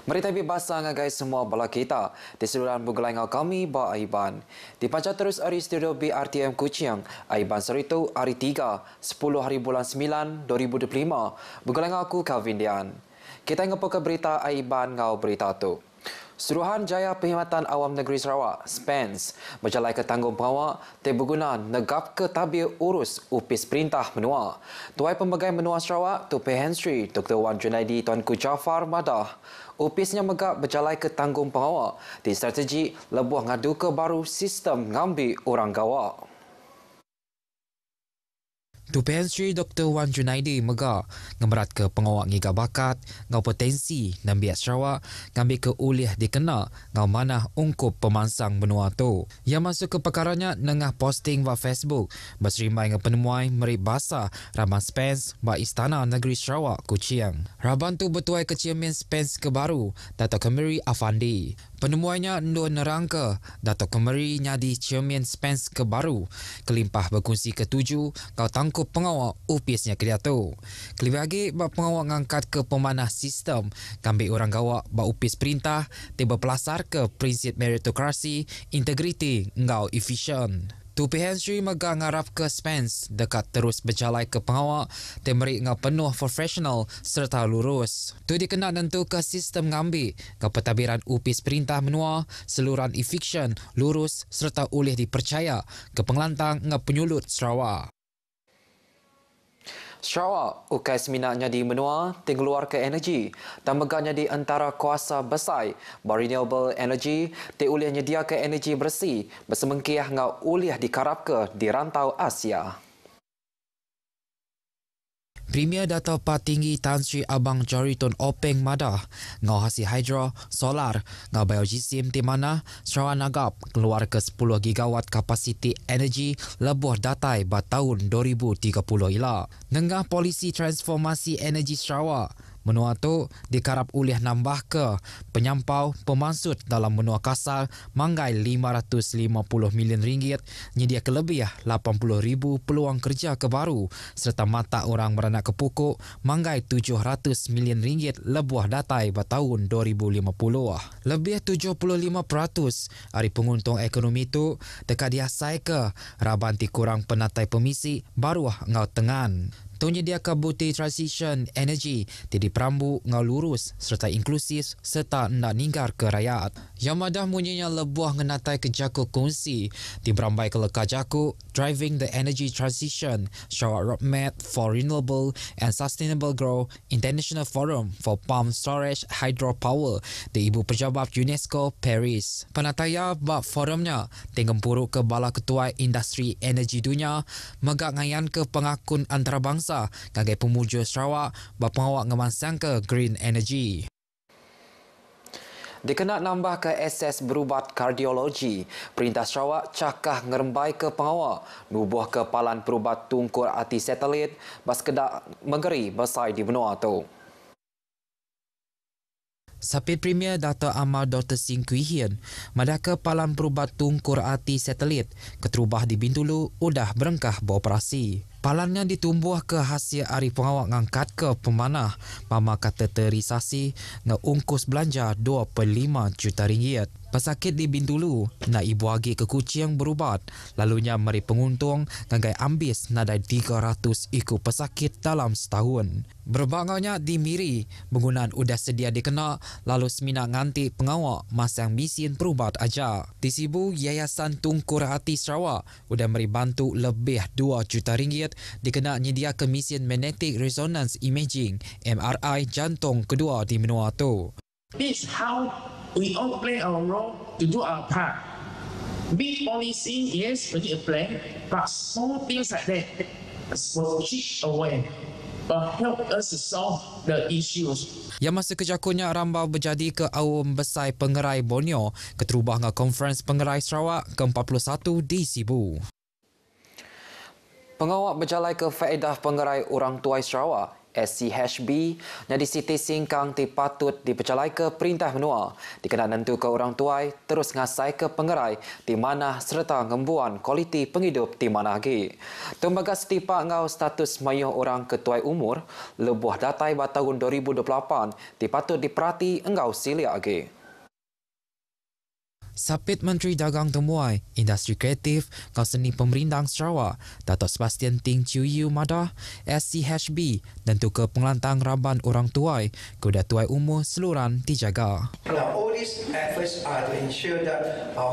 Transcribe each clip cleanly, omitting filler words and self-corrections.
Berita bebasa ngagai semua bala kita. Di seluruh bergelangau kami ba Aiban. Dipancar terus hari studio BRTM Kuching. Aiban seritu hari 3, 10 hari bulan 9, 2025. Bergelangau aku Calvin Dian. Kita ngapa ke berita Aiban ngau berita tu. Suruhan Jaya Perkhidmatan Awam Negeri Sarawak, SPENS, berjalan ke tanggung pengawak berguna negap ke tabir urus upis perintah menua. Tuai Pembagai Menua Sarawak, Tupai Hensri, Dr. Wan Junaidi Tuanku Jafar Madah. Upisnya megap berjalan ke tanggung pengawak di strategi lebuh ngadu ke baru sistem ngambil orang gawak. Tupai Hensri Dr. Wan Junaidi mega ngemerat ke pengawak ngiga bakat, ngau potensi nambiat Sarawak, ngambil ke uliah dikena, ngau manah ungkup pemansang benua tu. Yang masuk ke perkaranya nengah posting wa Facebook, berserimai nge penemuai meri basa Raban SPENS ba Istana Negeri Sarawak Kuching. Raban tu bertuai ke Chairman SPENS ke baru, Dato' Kemeri Afandi. Penemuannya ndu nerangka Dato' Kemeri nyadi Chairman SPENS ke baru, kelimpah berkunci ke-7 kau tangkup pengawak upisnya ke dia tu. Kelebih lagi bak pengawak ngangkat ke pemanah sistem, kambil orang gawak bak upis perintah, tiba pelasar ke prinsip meritokrasi, integriti, ngau efisien. Tupai Hensri mega ngarap ke SPENS dekat terus berjalan ke pengawak temeri ngau penuh profesional serta lurus. Tu dikenal tentu ke sistem ngambil ke pentadbiran upis perintah menua, seluruhan efisien, lurus serta oleh dipercaya ke pengelantang ngau penyulut Sarawak. Sarawak, ukai seminarnya di menua, tinggeluar ke energi. Dan megahnya di antara kuasa besar, renewable energy, di uliah nyedia ke energi bersih, bersemengkiah ngau uliah dikarap ke di rantau Asia. Premier Dato' Patinggi Tan Sri Abang Jariton Openg Madah, ngau hasil hidro, solar, ngau biojisim di mana Sarawak nagap keluar ke 10 gigawatt kapasiti energi lebuh datai ba tahun 2030 ila. Nengah polisi transformasi energi Sarawak, menua tu dikarap uliah nambah ke penyampau pemansut dalam menua kasar manggai RM550 million, nyedia kelebih 80,000 peluang kerja ke baru serta mata orang beranak ke pokok manggai RM700 million lebuah datai pada tahun 2050. Lebih 75% hari penguntung ekonomi tu dekat diasai ke rabanti kurang penatai pemisi baru ngau tengan. Tunyedia kabuti transition energy di perambu ngau lurus serta inklusif serta nak ninggar ke rakyat. Yang madah munyinya lebuah ngenatai ke jaku kongsi di berambai ke leka jaku Driving the Energy Transition Sarawak Roadmap for Renewable and Sustainable Growth International Forum for Pump Storage Hydropower di Ibu Pejabat UNESCO Paris. Penataya bab forumnya tinggempuruk ke bala ketua industri energi dunia megak ngayan ke pengakun antarabangsa ngagai pemuja Sarawak berpengawak ngemansang ke green energy. Dikenak nambah ke SS berubat kardiologi, Perintah Sarawak cakah ngerembai ke pengawak, nubuh ke palan perubat tungkur hati satelit, bas kedak megeri besar di benua tu. Sapit Premier Dato' Amar Dr. Sing Kui Hien, madah ke palan perubat tungkur hati satelit, keterubah di Bintulu, udah berengkah beroperasi. Palannya ditumbuh ke hasil hari pengawak ngangkat ke pemanah mama kateterisasi ngeungkus belanja RM2.5 juta. Pesakit di Bintulu nak ibu agi ke Kuching berubat, lalunya meri penguntung ngagai ambis nadai 300 ikut pesakit dalam setahun. Berbangaunya di Miri, penggunaan udah sedia dikena lalu semina nganti pengawak masang misin perubat aja. Di Sibu, Yayasan Tungkur Hati Sarawak udah meri bantu lebih RM2 juta dikena nyedia ke mesin magnetic resonance imaging MRI jantung kedua di menua tu. This is how we all play our role to do our part. Big policy, yes, we need a plan, but small things like that will chip away, but help us to solve the issues. Yang masa kejakunya rambau berjadi ke awam besar pengerai Borneo, keterubah dengan Konferens Pengerai Sarawak ke-41 di Sibu. Pengawak berjalan ke faedah pengerai orang tuai Sarawak, SCHB jadi Siti Singkang patut dipercalai ke perintah menua dikena nentu ke orang tuai terus ngasai ke pengerai di mana serta ngembuan kualiti penghidup di mana lagi. Tembaga setipak ngau status mayuh orang ketuai umur lebuh datai ba tahun 2028 patut diperhati engau silia lagi. Sapit Menteri Dagang Temuai, Industri Kreatif, Kau Seni Pemerintah Sarawak, Datuk Sebastian Ting Chiu Yu Madah, SCHB dan Tuker Pengelantang Raban Orang Tuai, Kuda Tuai Umur Seluruhan dijaga. Now, all these efforts are to ensure that our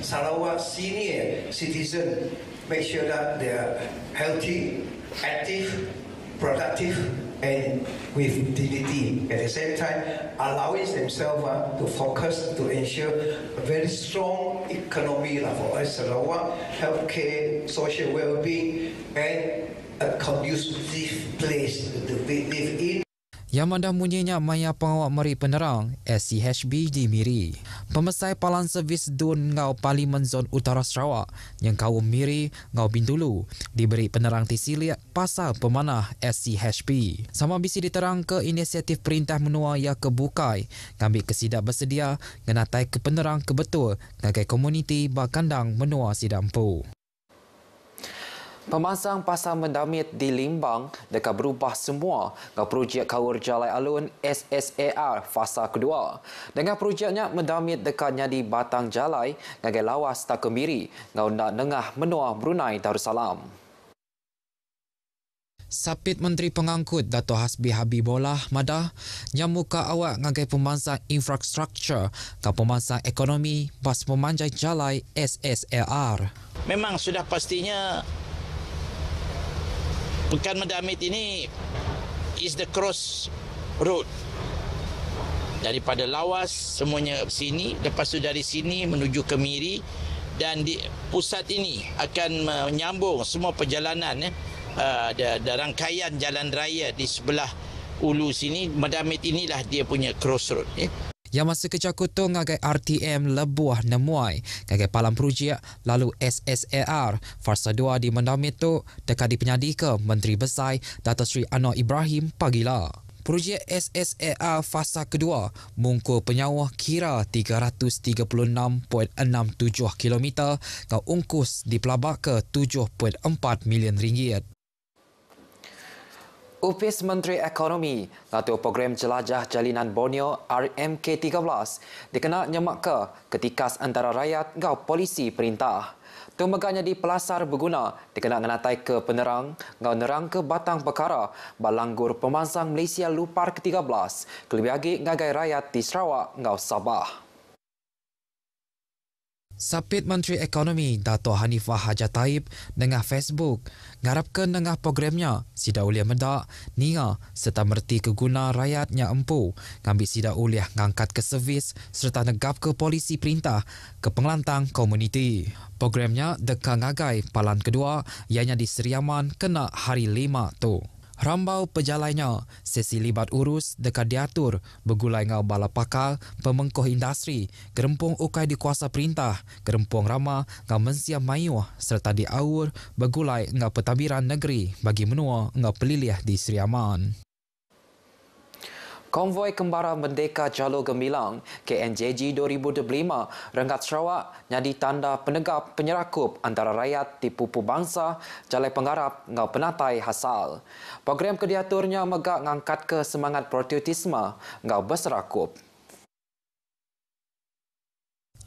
Sarawak senior citizens make sure that they are healthy, active, productive, and with dignity. At the same time, allowing themselves to focus to ensure a very strong economy for us, Sarawak, healthcare, social well-being, and a conducive place to live in. Yang mandah munyinya maya pengawak meri penerang SCHB di Miri. Pemesai palan servis dun ngau Parlimen Zon Utara Sarawak yang kaum Miri ngau Bintulu diberi penerang tisilik pasal pemanah SCHB. Sama bisi diterang ke inisiatif perintah menua yang kebukai ngambil kesidak bersedia ngenatai ke penerang kebetul ngagai komuniti bakandang menua sidampu. Pemansang pasar mendamit di Limbang dekat berubah semua ke projek Kawur Jalai Alun SSAR fasa kedua. Dengan projeknya mendamit dekatnya di Batang Jalai ngagai lawas tak kemiri ngau nak nengah menua Brunei Darussalam. Sapit Menteri Pengangkut Dato' Hasbi Habibullah Madah nyamuka awak ngagai pemansang infrastruktur ke pemansang ekonomi bas pemanjai Jalai SSAR. Memang sudah pastinya Pekan Mendamit ini is the cross road. Daripada Lawas semuanya sini, lepas tu dari sini menuju ke Miri dan di pusat ini akan menyambung semua perjalanan ada rangkaian jalan raya di sebelah ulu sini. Mendamit inilah dia punya crossroad. Yang masa kecakutung ngagai RTM Lebuah Nemuai ngagai palam projek lalu SSAR fasa 2 di Mendamit tu dekat dipenyadi ke Menteri Besar Dato' Sri Anwar Ibrahim pagila. Projek SSAR fasa kedua mungkul penyawah kira 336.67 km ke ungkus dipelabak ke 7.4 million ringgit. Upis Menteri Ekonomi Ngatur Program Jelajah Jalinan Borneo RMK13 dikena nyemak ke ketikas antara rakyat ngau polisi perintah. Tembaganya di Pelasar berguna dikena ngenatai ke penerang ngau nerang ke batang perkara balanggur pemansang Malaysia Lupar ke-13 kelebih lagi ngagai rakyat di Sarawak ngau Sabah. Sapit Menteri Ekonomi Dato' Hanifah Hajat Taib dengan Facebook ngarapkan dengan programnya sida uliah mendak nia serta merti keguna rakyatnya empu ngambil sida uliah ngangkat ke servis serta negap ke polisi perintah ke pengelantang komuniti. Programnya dekat ngagai palan kedua ianya di Seriaman kena hari 5 tu. Rambau pejalainya, sesi libat urus dekat diatur, bergulai ngau bala pakal, pemengkoh industri, gerempung ukai di kuasa perintah, gerempung rama ngau mensiam mayuh, serta diaur, bergulai ngau pentadbiran negeri bagi menua ngau pelilih di Seriaman. Konvoi Kembara Merdeka Jalur Gemilang KNJG 2025 Renggat Sarawak jadi tanda penegap penyerakup antara rakyat di pupu bangsa jalai penggarap ngau penatai hasal. Program kediaturnya megak ngangkat ke semangat patriotisme ngau berserakup.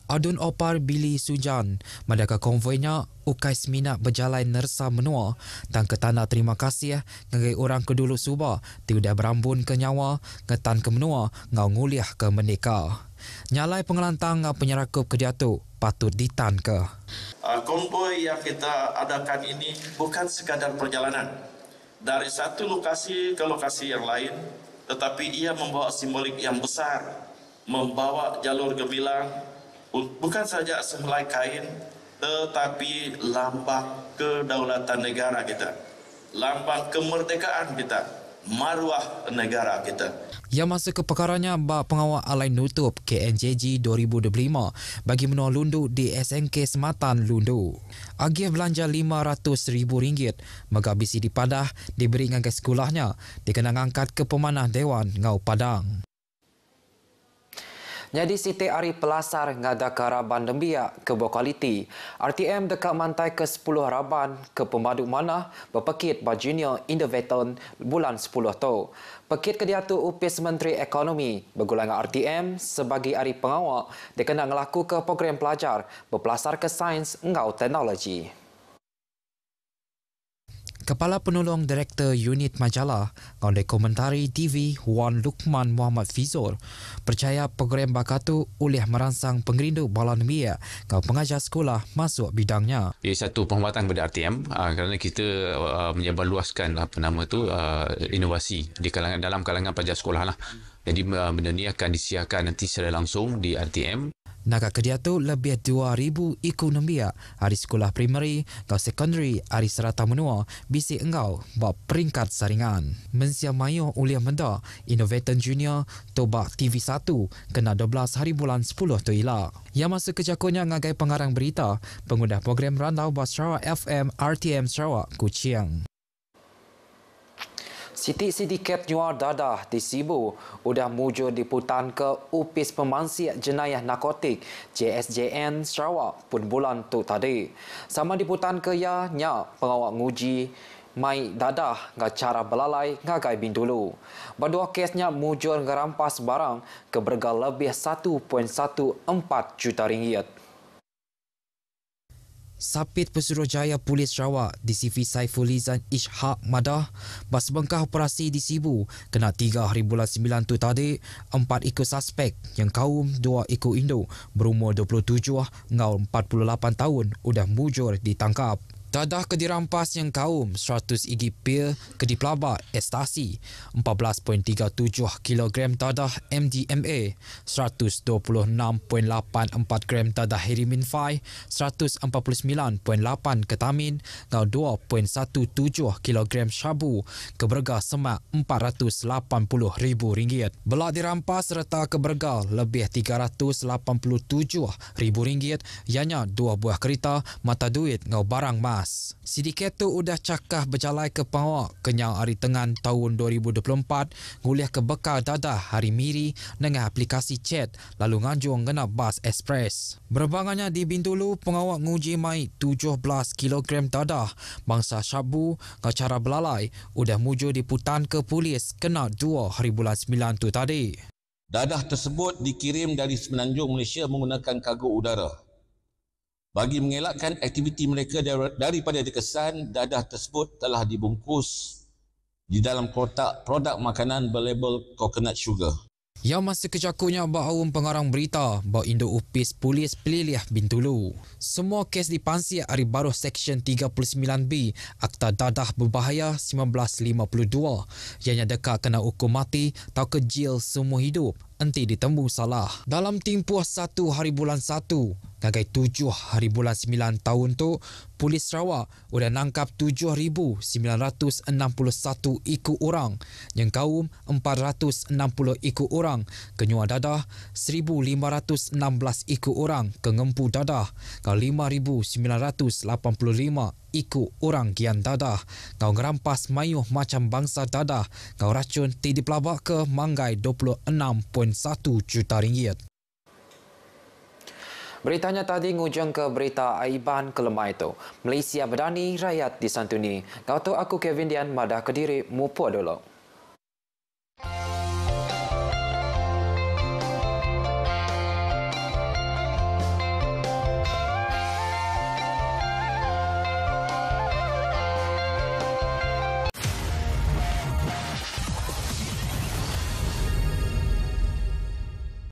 Adun Opar Billy Sujan, madaka konvoinya ukai seminat berjalan nersa menua dan ketanda terima kasih ngagai orang kedulu Subah tiudah berambun ke nyawa ngetan ke menua ngau nguliah ke merdeka. Nyalai pengelantang ngau penyerakup kediatu patut ditan ke. Konvoi yang kita adakan ini bukan sekadar perjalanan dari satu lokasi ke lokasi yang lain, tetapi ia membawa simbolik yang besar, membawa jalur gemilang bukan saja sehelai kain, tetapi lambang kedaulatan negara kita, lambang kemerdekaan kita. maruah negara kita. Yang masa keperkarannya bak pengawal alai nutup KNJG 2025 bagi menua lundu di SNK Sematan Lundu. Agih belanja RM500,000 megabisi di Padah diberi ngagai sekolahnya dikenang angkat ke pemanah Dewan Ngau Padang. Jadi Siti Ari Pelasar ngada ke Haraban Dembia ke Bokaliti. RTM dekat mantai ke 10 Haraban ke Pemadu Manah berpekit Junior Innovaton bulan 10 tu. Pekit ke dia tu upis Menteri Ekonomi bergulang RTM sebagai Ari Pengawal dia kena ngelaku ke program pelajar berpelasar ke sains engau teknologi. Kepala Penolong Direktur Unit Majalah, Kondek Komentari TV Wan Lukman Muhammad Fizor, percaya program bakatu oleh merangsang pengerindu bala nemia kau pengajar sekolah masuk bidangnya. Ia satu penghormatan kepada RTM kerana kita menyebarluaskan inovasi di dalam kalangan pelajar sekolah lah. Jadi benda ni akan disiarkan nanti secara langsung di RTM. Naga kedia tu lebih 2,000 ikut nembia hari sekolah primary atau secondary hari serata menua bisi engau bak peringkat saringan. Mensia mayu uliah menda Innovaton Junior tobak TV1 kena 12 hari bulan 10 tu ilak. Yang masa kejakunya ngagai pengarang berita pengundah program Rantau Bas Sarawak FM RTM Sarawak Kuching. Siti Kep Nyuar Dadah di Sibu udah mujur diputan ke Upis Pemansik Jenayah Narkotik JSJN Sarawak pun bulan tu tadi. Sama diputan ke ya nya pengawal nguji mai dadah ngak cara belalai ngagai Bintulu. Berdua kesnya mujur ngerampas barang ke bergal lebih 1.14 juta ringgit. Sapit Pesuruhjaya Polis Sarawak DCV Saifulizan Ishak Madah bas bengkah operasi di Sibu kena 3 hari bulan 9 tu tadi 4 ikut suspek yang kaum 2 ikut Indo berumur 27 ngau 48 tahun udah mujur ditangkap. Dadah ke dirampas yang kaum 100 igi pil ke dipelabak ekstasi, 14.37 kg dadah MDMA, 126.84 gram dadah herimin 5, 149.8 ketamin, dan 2.17 kg syabu ke bergal semak RM480,000. Belak dirampas serta ke bergal lebih RM387,000, ianya 2 buah kereta, mata duit ngau barang mas. Sedikit tu udah cakah berjalai ke pengawak kenyang hari tengan tahun 2024 nguliah ke bekal dadah hari miri dengan aplikasi chat lalu nganjung kena bas ekspres. Berbangannya di Bintulu, pengawak nguji mai 17 kg dadah bangsa syabu ke cara belalai udah mujur diputan ke polis kena 2 hari bulan 9 tu tadi. Dadah tersebut dikirim dari Semenanjung Malaysia menggunakan kargo udara. Bagi mengelakkan aktiviti mereka daripada dikesan, dadah tersebut telah dibungkus di dalam kotak produk makanan berlabel coconut sugar. Yang masa kejakunya ba'awun pengarang berita bahawa Indo Upis Polis Pelilih Bintulu. Semua kes dipansir hari baru Seksyen 39B Akta Dadah Berbahaya 1952 ianya dekat kena hukum mati atau kejil semua hidup enti ditemu salah. Dalam tempoh 1 hari bulan 1 ngagai 7 hari bulan 9 tahun tu, Polis Sarawak sudah nangkap 7,961 ikut orang yang kaum 460 ikut orang kenyua dadah, 1,516 ikut orang kengempu dadah, kau 5,985 ikut orang gian dadah, kau ngerampas mayuh macam bangsa dadah, kau racun dipelabak ke manggai 26.1 juta ringgit. Beritanya tadi ngujung ke berita aiban kelemah itu. Malaysia berdani, rakyat disantuni. Kau tahu aku Kevin Dian, Madah Kediri, Mupo dulu.